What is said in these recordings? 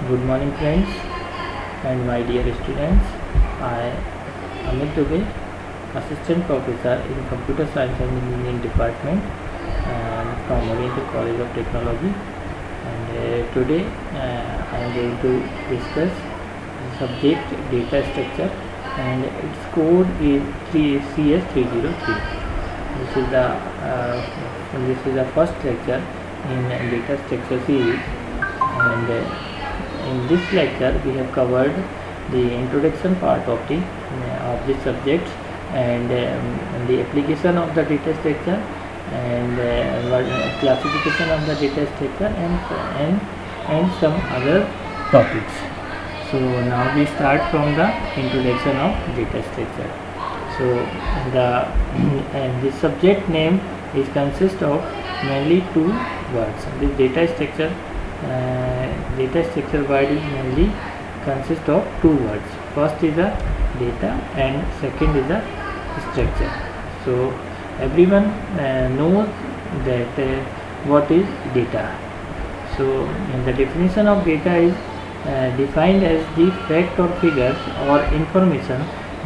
Good morning, friends, and my dear students. I am Amit Dubey, Assistant Professor in Computer Science and Engineering Department from Oriental College of Technology. And today I am going to discuss the subject data structure, and its code is CS303. This is the first lecture in data structure series, and in this lecture we have covered the introduction part of this subject, and the application of the data structure, and classification of the data structure, and some other topics. So now we start from the introduction of data structure. So this subject name is consist of mainly two words. This data structure word is mainly consist of two words. First is a data and second is a structure. So everyone knows that what is data. So the definition of data is defined as the fact or figures or information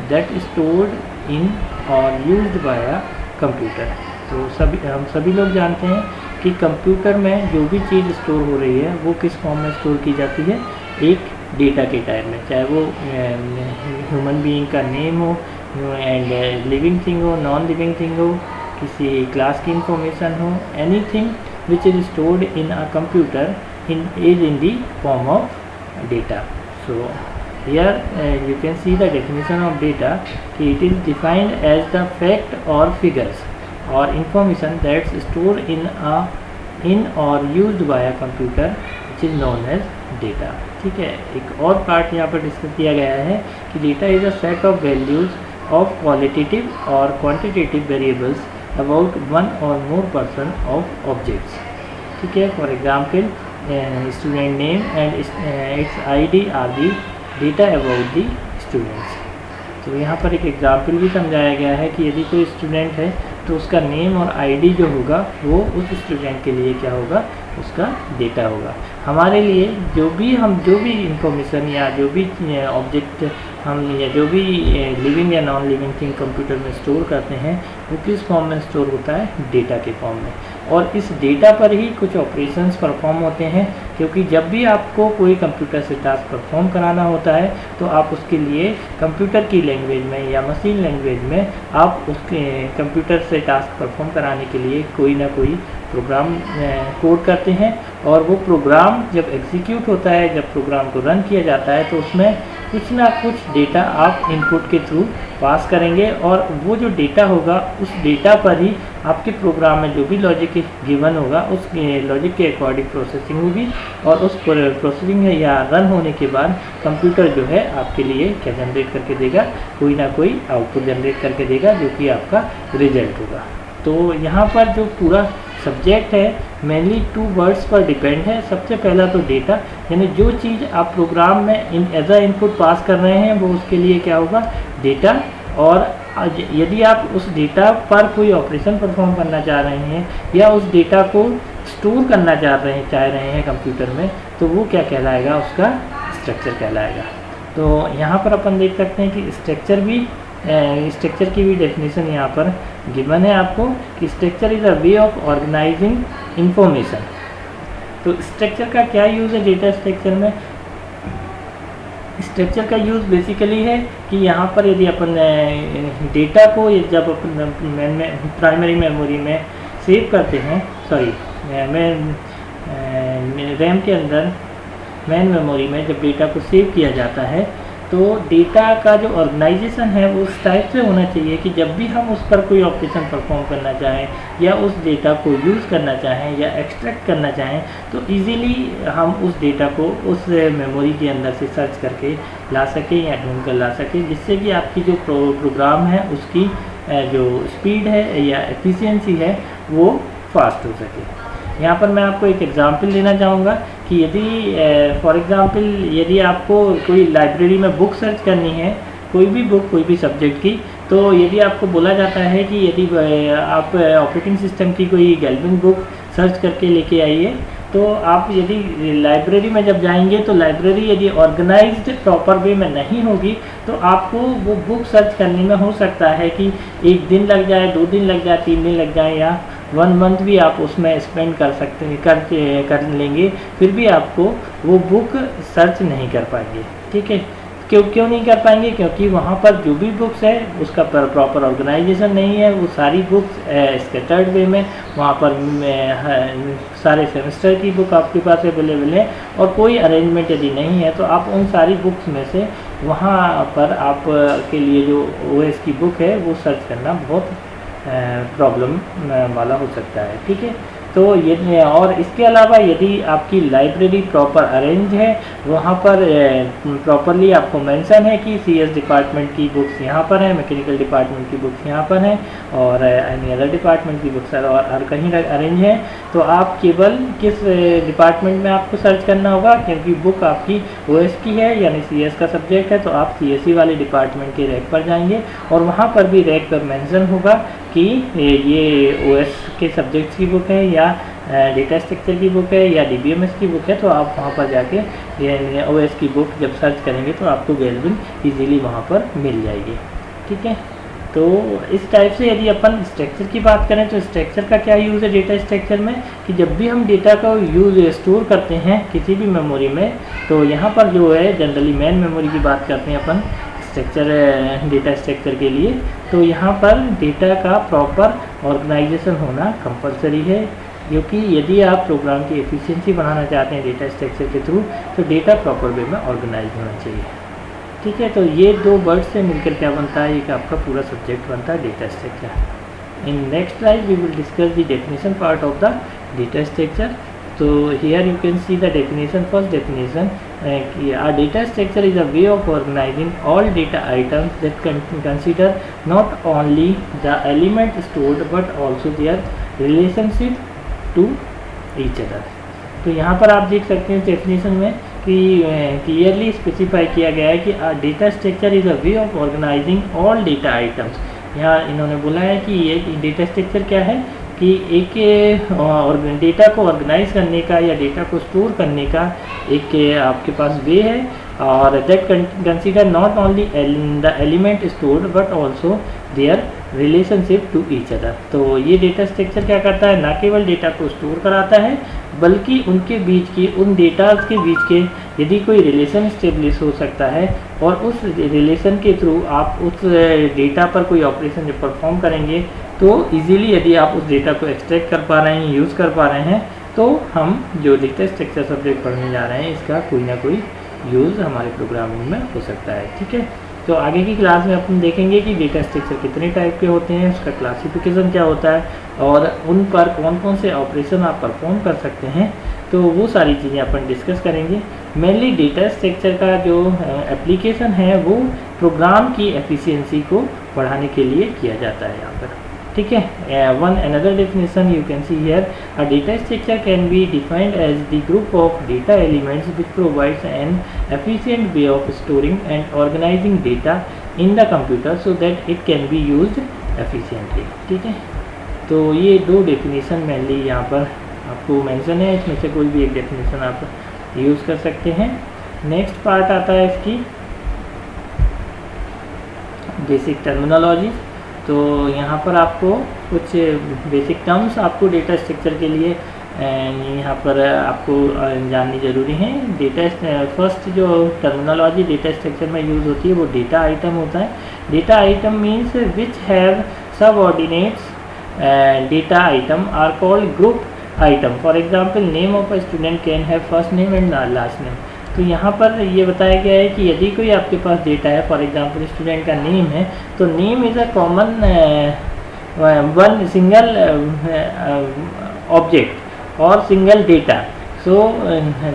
that is stored in or used by a computer. तो हम सभी लोग जानते हैं कि computer में जो भी चीज़ स्टोर हो रही है वो किस फॉर्म में स्टोर की जाती है, एक डेटा के टाइप में, चाहे वो ह्यूमन बीइंग का नेम हो एंड लिविंग थिंग हो, नॉन लिविंग थिंग हो, किसी क्लास की इंफॉर्मेशन हो, anything which is stored in a computer is in the form of data. So here you can see the definition of data. It is defined as the fact or figures or information that's stored in or used by a computer, which is known as data. ठीक है, एक और part यहाँ पर discuss किया गया है कि data is a set of values of qualitative और क्वांटिटेटिव वेरिएबल्स अबाउट वन और मोर पर्सन ऑफ ऑब्जेक्ट्स. ठीक है, for example student name and its ID are the data about the students. तो यहाँ पर एक एग्जाम्पल भी समझाया गया है कि यदि कोई स्टूडेंट है तो उसका नेम और आईडी जो होगा वो उस स्टूडेंट के लिए क्या होगा, उसका डेटा होगा. हमारे लिए जो भी इंफॉर्मेशन या जो भी ऑब्जेक्ट हम या जो भी लिविंग या नॉन लिविंग थिंग कंप्यूटर में स्टोर करते हैं वो किस फॉर्म में स्टोर होता है, डेटा के फॉर्म में. और इस डेटा पर ही कुछ ऑपरेशंस परफॉर्म होते हैं, क्योंकि जब भी आपको कोई कंप्यूटर से टास्क परफॉर्म कराना होता है तो आप उसके लिए कंप्यूटर की लैंग्वेज में या मशीन लैंग्वेज में आप उसके कंप्यूटर से टास्क परफॉर्म कराने के लिए कोई ना कोई प्रोग्राम कोड करते हैं. और वो प्रोग्राम जब एग्जीक्यूट होता है, जब प्रोग्राम को रन किया जाता है तो उसमें कुछ ना कुछ डेटा आप इनपुट के थ्रू पास करेंगे, और वो जो डेटा होगा उस डेटा पर ही आपके प्रोग्राम में जो भी लॉजिक गिवन होगा उस लॉजिक के अकॉर्डिंग प्रोसेसिंग होगी, और उस प्रोसेसिंग या रन होने के बाद कंप्यूटर जो है आपके लिए क्या जनरेट करके देगा, कोई ना कोई आउटपुट जनरेट करके देगा जो कि आपका रिजल्ट होगा. तो यहाँ पर जो पूरा सब्जेक्ट है मेनली टू वर्ड्स पर डिपेंड है. सबसे पहला तो डेटा, यानी जो चीज़ आप प्रोग्राम में एज अ इनपुट पास कर रहे हैं वो उसके लिए क्या होगा, डेटा. और यदि आप उस डेटा पर कोई ऑपरेशन परफॉर्म करना चाह रहे हैं या उस डेटा को स्टोर करना चाह रहे हैं कंप्यूटर में, तो वो क्या कहलाएगा, उसका स्ट्रक्चर कहलाएगा. तो यहाँ पर अपन देख सकते हैं कि स्ट्रक्चर की भी डेफिनेशन यहाँ पर गिवन है आपको कि structure is a way of organizing information. तो स्ट्रक्चर का क्या यूज़ है डेटा स्ट्रक्चर में? स्ट्रक्चर का यूज़ बेसिकली है कि यहाँ पर यदि अपन डेटा को जब अपन प्राइमरी मेमोरी में सेव करते हैं, रैम के अंदर मेन मेमोरी में जब डेटा को सेव किया जाता है तो डेटा का जो ऑर्गेनाइजेशन है वो उस टाइप से होना चाहिए कि जब भी हम उस पर कोई ऑपरेशन परफॉर्म करना चाहें या उस डेटा को यूज़ करना चाहें या एक्सट्रैक्ट करना चाहें तो इजीली हम उस डेटा को उस मेमोरी के अंदर से सर्च करके ला सकें या ढूंढ कर ला सकें, जिससे कि आपकी जो प्रोग्राम है उसकी जो स्पीड है या एफिशिएंसी है वो फास्ट हो सके. यहाँ पर मैं आपको एक एग्जांपल देना चाहूँगा कि यदि फॉर एग्जांपल यदि आपको कोई लाइब्रेरी में बुक सर्च करनी है, कोई भी बुक कोई भी सब्जेक्ट की, तो यदि आपको बोला जाता है कि यदि आप ऑपरेटिंग सिस्टम की कोई गैल्विन बुक सर्च करके लेके आइए तो आप यदि लाइब्रेरी में जब जाएंगे तो लाइब्रेरी यदि ऑर्गेनाइज्ड प्रॉपर वे में नहीं होगी तो आपको वो बुक सर्च करने में हो सकता है कि 1 दिन लग जाए, 2 दिन लग जाए, 3 दिन लग जाए, या 1 मंथ भी आप उसमें स्पेंड कर सकते हैं, कर लेंगे, फिर भी आपको वो बुक सर्च नहीं कर पाएंगे। ठीक है, क्यों नहीं कर पाएंगे? क्योंकि वहाँ पर जो भी बुक्स है उसका प्रॉपर ऑर्गेनाइजेशन नहीं है। वो सारी बुक्स स्कैटर्ड वे में वहाँ पर सारे सेमेस्टर की बुक आपके पास अवेलेबल है, और कोई अरेंजमेंट यदि नहीं है तो आप उन सारी बुक्स में से वहाँ पर आप के लिए जो ओएस की बुक है वो सर्च करना बहुत प्रॉब्लम वाला हो सकता है। ठीक है, तो ये, और इसके अलावा यदि आपकी लाइब्रेरी प्रॉपर अरेंज है, वहाँ पर प्रॉपरली आपको मेंशन है कि सीएस डिपार्टमेंट की बुक्स यहाँ पर हैं, मैकेनिकल डिपार्टमेंट की बुक्स यहाँ पर हैं, और एनी अदर डिपार्टमेंट की बुक्स और कहीं अरेंज हैं, तो आप केवल किस डिपार्टमेंट में आपको सर्च करना होगा, क्योंकि बुक आपकी ओएस की है यानी सीएस का सब्जेक्ट है, तो आप सीएसई वाले डिपार्टमेंट के रैक पर जाएंगे और वहाँ पर भी रैक पर मेंशन होगा कि ये ओएस के सब्जेक्ट्स की बुक है या डेटा स्ट्रक्चर की बुक है या डीबीएमएस की बुक है, तो आप वहाँ पर जाके ये ओएस की बुक जब सर्च करेंगे तो आपको अवेलेबल इजीली वहाँ पर मिल जाएगी। ठीक है, तो इस टाइप से यदि अपन स्ट्रक्चर की बात करें तो स्ट्रक्चर का क्या यूज़ है डेटा स्ट्रक्चर में, कि जब भी हम डेटा का यूज़ स्टोर करते हैं किसी भी मेमोरी में, तो यहाँ पर जो है जनरली मेन मेमोरी की बात करते हैं अपन स्ट्रक्चर, डेटा स्ट्रक्चर के लिए, तो यहाँ पर डेटा का प्रॉपर ऑर्गेनाइजेशन होना कंपलसरी है, क्योंकि यदि आप प्रोग्राम की एफिशिएंसी बढ़ाना चाहते हैं डेटा स्ट्रक्चर के थ्रू, तो डेटा प्रॉपर वे में ऑर्गेनाइज होना चाहिए। ठीक है, तो ये 2 वर्ड से मिलकर क्या बनता है, एक आपका पूरा सब्जेक्ट बनता है data structure. In next slide we will discuss the definition part of the data structure. So here you can see the definition. First definition, a data structure is a way of organizing all data items that can consider not only the element stored but also their relationship to each other. तो यहाँ पर आप देख सकते हैं definition में कि clearly specify किया गया है कि data structure is a way of organizing all data items. यहाँ इन्होंने बोला है कि ये डेटा स्ट्रक्चर क्या है कि एक और डेटा को ऑर्गेनाइज करने का या डेटा को स्टोर करने का एक आपके पास वे है, और that consider not only the element stored but also their relationship to each other. तो ये डेटा स्ट्रक्चर क्या करता है, ना केवल डेटा को स्टोर कराता है बल्कि उनके बीच की, उन डेटाज के बीच के यदि कोई रिलेशन स्टेब्लिश हो सकता है, और उस रिलेशन के थ्रू आप उस डेटा पर कोई ऑपरेशन जब परफॉर्म करेंगे तो इजीली यदि आप उस डेटा को एक्सट्रैक्ट कर पा रहे हैं, यूज़ कर पा रहे हैं, तो हम जो डेटा स्ट्रक्चर सब्जेक्ट पढ़ने जा रहे हैं इसका कोई ना कोई यूज़ हमारे प्रोग्रामिंग में हो सकता है। ठीक है, तो आगे की क्लास में अपन देखेंगे कि डेटा स्ट्रक्चर कितने टाइप के होते हैं, उसका क्लासिफिकेशन क्या होता है, और उन पर कौन कौन से ऑपरेशन आप परफॉर्म कर सकते हैं, तो वो सारी चीज़ें अपन डिस्कस करेंगे। मेनली डेटा स्ट्रक्चर का जो एप्लीकेशन है वो प्रोग्राम की एफिशिएंसी को बढ़ाने के लिए किया जाता है यहाँ पर। ठीक है, one another definition you can see here, a data structure can be defined as the group of data elements which provides an efficient way of storing and organizing data in the computer so that it can be used efficiently. ठीक है, तो ये 2 definition mainly यहाँ पर आपको mention है, इसमें से कोई भी एक डेफिनेशन आप यूज़ कर सकते हैं। नेक्स्ट पार्ट आता है इसकी बेसिक टर्मिनोलॉजी। तो यहाँ पर आपको कुछ बेसिक टर्म्स आपको डेटा स्ट्रक्चर के लिए यहाँ पर आपको जाननी ज़रूरी है। डेटा फर्स्ट जो टर्मिनोलॉजी डेटा स्ट्रक्चर में यूज़ होती है वो डेटा आइटम होता है। Data item means which have subordinates data item are called group item. For example name of a student can have first name and last name. तो यहाँ पर ये बताया गया है कि यदि कोई आपके पास डेटा है, फॉर एग्जांपल स्टूडेंट का नेम है, तो name is a common one single object और single data. So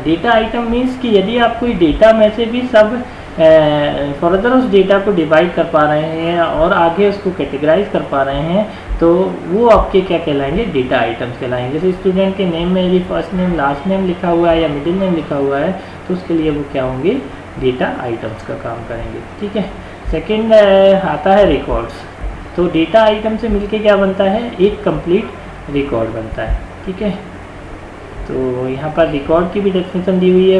data item means कि यदि आप कोई डेटा में से भी सब फर्दर उस डेटा को डिवाइड कर पा रहे हैं और आगे उसको कैटेगराइज कर पा रहे हैं, तो वो आपके क्या कहलाएंगे, डेटा आइटम्स कहलाएंगे। जैसे स्टूडेंट के नेम में यदि फर्स्ट नेम लास्ट नेम लिखा हुआ है या मिडिल नेम लिखा हुआ है, तो उसके लिए वो क्या होंगे, डेटा आइटम्स का काम करेंगे। ठीक है, सेकेंड आता है रिकॉर्ड्स। तो डेटा आइटम से मिलके क्या बनता है, एक कंप्लीट रिकॉर्ड बनता है। ठीक है, तो यहाँ पर रिकॉर्ड की भी डेफिनेशन दी हुई है